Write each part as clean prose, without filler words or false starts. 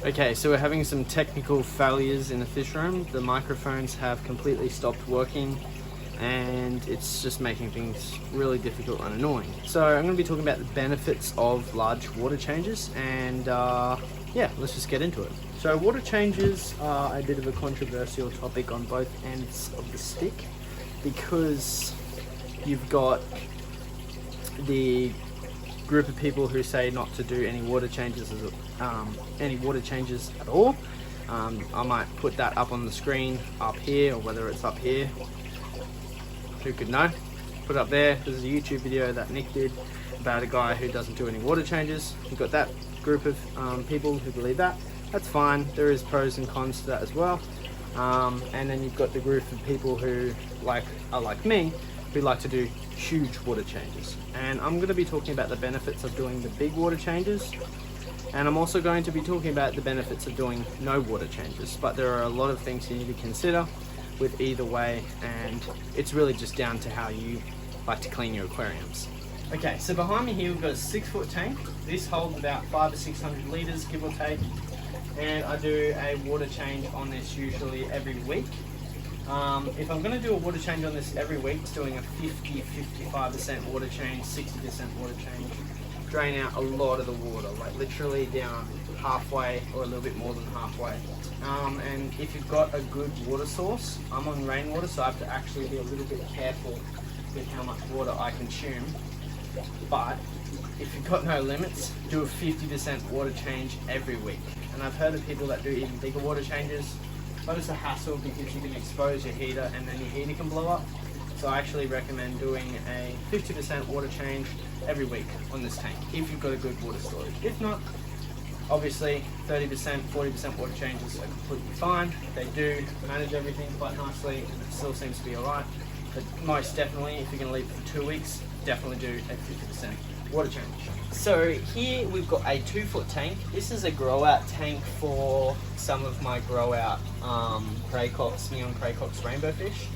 Okay, so we're having some technical failures in the fish room. The microphones have completely stopped working and it's just making things really difficult and annoying. So I'm going to be talking about the benefits of large water changes and yeah, let's just get into it. So water changes are a bit of a controversial topic on both ends of the stick because you've got the group of people who say not to do any water changes at all. I might put that up on the screen up here, or whether it's up here, who could know. Put it up there. There's a YouTube video that Nick did about a guy who doesn't do any water changes. You've got that group of people who believe that. That's fine. There is pros and cons to that as well. And then you've got the group of people who are like me, who like to do huge water changes. And I'm going to be talking about the benefits of doing the big water changes, and I'm also going to be talking about the benefits of doing no water changes. But there are a lot of things you need to consider with either way, and it's really just down to how you like to clean your aquariums. Okay, so behind me here we've got a 6-foot tank. This holds about 500 to 600 litres, give or take, and I do a water change on this usually every week. If I'm going to do a water change on this every week, it's doing a 50-55% water change, 60% water change. Drain out a lot of the water, like literally down halfway or a little bit more than halfway. And if you've got a good water source, I'm on rainwater, so I have to actually be a little bit careful with how much water I consume. But if you've got no limits, do a 50% water change every week. And I've heard of people that do even bigger water changes. But it's a hassle because you can expose your heater and then your heater can blow up. So I actually recommend doing a 50% water change every week on this tank if you've got a good water storage. If not, obviously 30%, 40% water changes are completely fine. They do manage everything quite nicely and it still seems to be alright. But most definitely, if you're going to leave it for 2 weeks, definitely do a 50% water change. So here we've got a 2-foot tank. This is a grow out tank for some of my grow out craycox, neon craycox rainbow fish.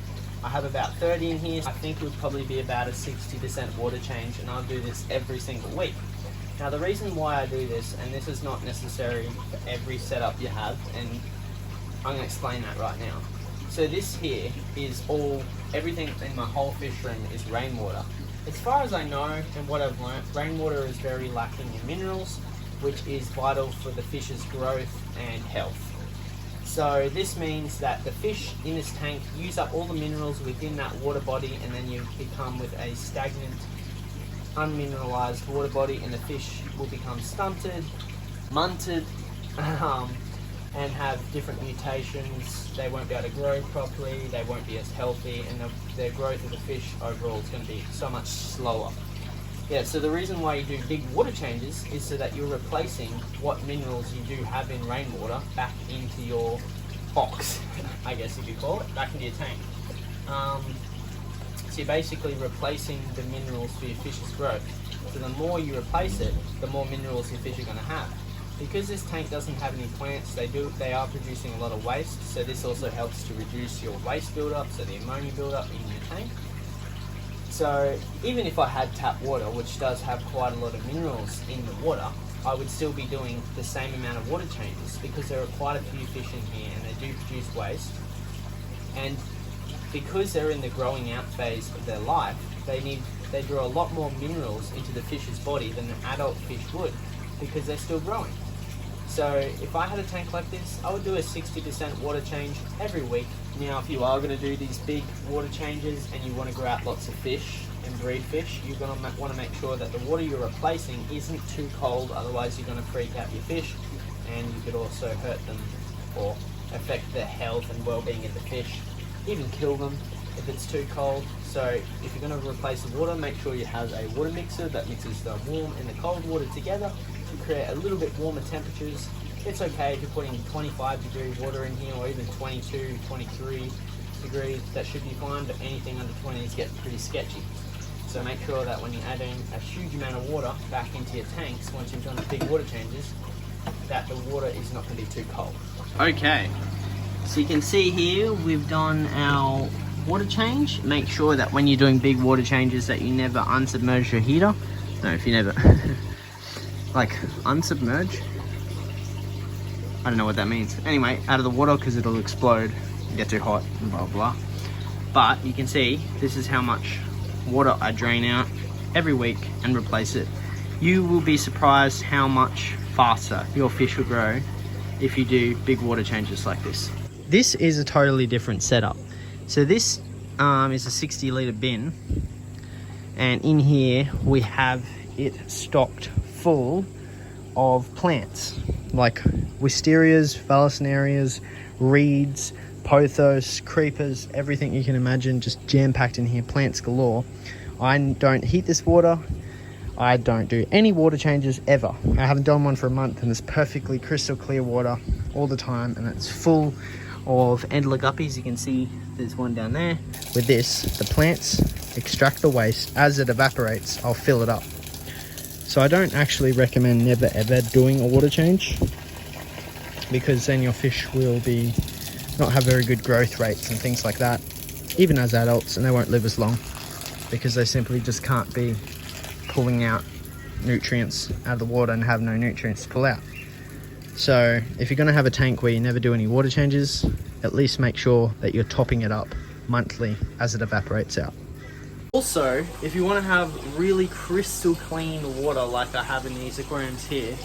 I have about 30 in here. I think it would probably be about a 60% water change, and I'll do this every single week. Now the reason why I do this, and this is not necessary for every setup you have, and I'm going to explain that right now. So this here is everything in my whole fish room is rainwater. As far as I know and what I've learnt, rainwater is very lacking in minerals, which is vital for the fish's growth and health. So this means that the fish in this tank use up all the minerals within that water body, and then you become with a stagnant, unmineralized water body, and the fish will become stunted, munted, and have different mutations. They won't be able to grow properly, they won't be as healthy, and the growth of the fish overall is going to be so much slower. Yeah, so the reason why you do big water changes is so that you're replacing what minerals you do have in rainwater back into your box, I guess if you call it, back into your tank. So you're basically replacing the minerals for your fish's growth. So the more you replace it, the more minerals your fish are going to have. Because this tank doesn't have any plants, they are producing a lot of waste, so this also helps to reduce your waste buildup, so the ammonia buildup in your tank. So even if I had tap water, which does have quite a lot of minerals in the water, I would still be doing the same amount of water changes because there are quite a few fish in here and they do produce waste. And because they're in the growing out phase of their life, they draw a lot more minerals into the fish's body than an adult fish would, because they're still growing. So if I had a tank like this, I would do a 60% water change every week. Now if you are going to do these big water changes and you want to grow out lots of fish and breed fish, you're going to want to make sure that the water you're replacing isn't too cold, otherwise you're going to freak out your fish and you could also hurt them or affect the health and well-being of the fish, even kill them if it's too cold. So if you're going to replace the water, make sure you have a water mixer that mixes the warm and the cold water together to create a little bit warmer temperatures. It's okay if you're putting 25-degree water in here or even 22, 23 degrees, that should be fine, but anything under 20 is getting pretty sketchy. So make sure that when you're adding a huge amount of water back into your tanks, once you've done the big water changes, that the water is not going to be too cold. Okay, so you can see here we've done our water change. Make sure that when you're doing big water changes that you never unsubmerge your heater. No, if you never like unsubmerge. I don't know what that means. Anyway, out of the water because it'll explode, get too hot, and blah blah. But you can see this is how much water I drain out every week and replace it. You will be surprised how much faster your fish will grow if you do big water changes like this. This is a totally different setup. So this is a 60 litre bin, and in here we have it stocked full of plants like wisterias, vallisnerias, reeds, pothos, creepers, everything you can imagine, just jam-packed in here, plants galore. I don't heat this water. I don't do any water changes ever. I haven't done one for a month, and it's perfectly crystal clear water all the time, and it's full of endler guppies. You can see there's one down there. With this, the plants extract the waste. As it evaporates, I'll fill it up. So I don't actually recommend never ever doing a water change, because then your fish will not have very good growth rates and things like that, even as adults, and they won't live as long because they simply just can't be pulling out nutrients out of the water and have no nutrients to pull out. So if you're going to have a tank where you never do any water changes, at least make sure that you're topping it up monthly as it evaporates out. Also, if you want to have really crystal clean water like I have in these aquariums here,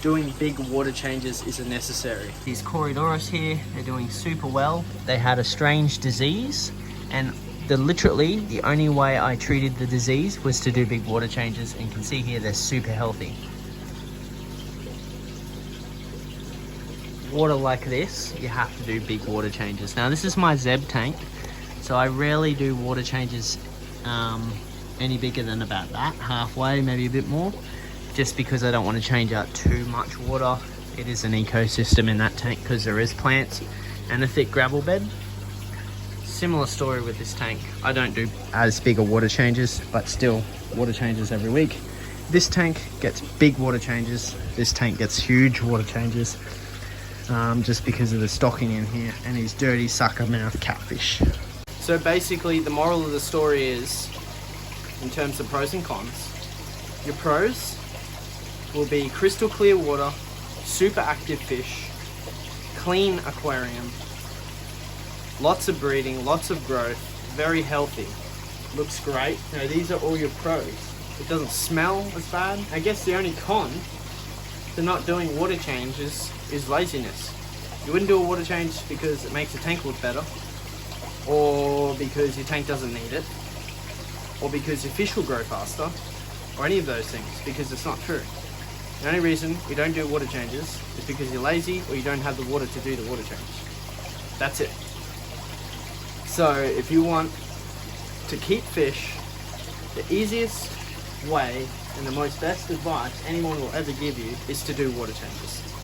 doing big water changes isn't necessary. These Corydoras here, they're doing super well. They had a strange disease, and literally the only way I treated the disease was to do big water changes, and you can see here they're super healthy. Water like this, you have to do big water changes. Now this is my Zeb tank, so I rarely do water changes any bigger than about that, halfway, maybe a bit more, just because I don't want to change out too much water. It is an ecosystem in that tank because there is plants and a thick gravel bed. Similar story with this tank. I don't do as big a water changes, but still water changes every week. This tank gets big water changes. This tank gets huge water changes, just because of the stocking in here and these dirty sucker mouth catfish. So basically the moral of the story is, in terms of pros and cons, your pros will be crystal clear water, super active fish, clean aquarium, lots of breeding, lots of growth, very healthy, looks great. You know, these are all your pros. It doesn't smell as bad. I guess the only con to not doing water changes is laziness. You wouldn't do a water change because it makes the tank look better, or because your tank doesn't need it, or because your fish will grow faster, or any of those things, because it's not true. The only reason you don't do water changes is because you're lazy or you don't have the water to do the water change. That's it. So if you want to keep fish, the easiest way and the most best advice anyone will ever give you is to do water changes.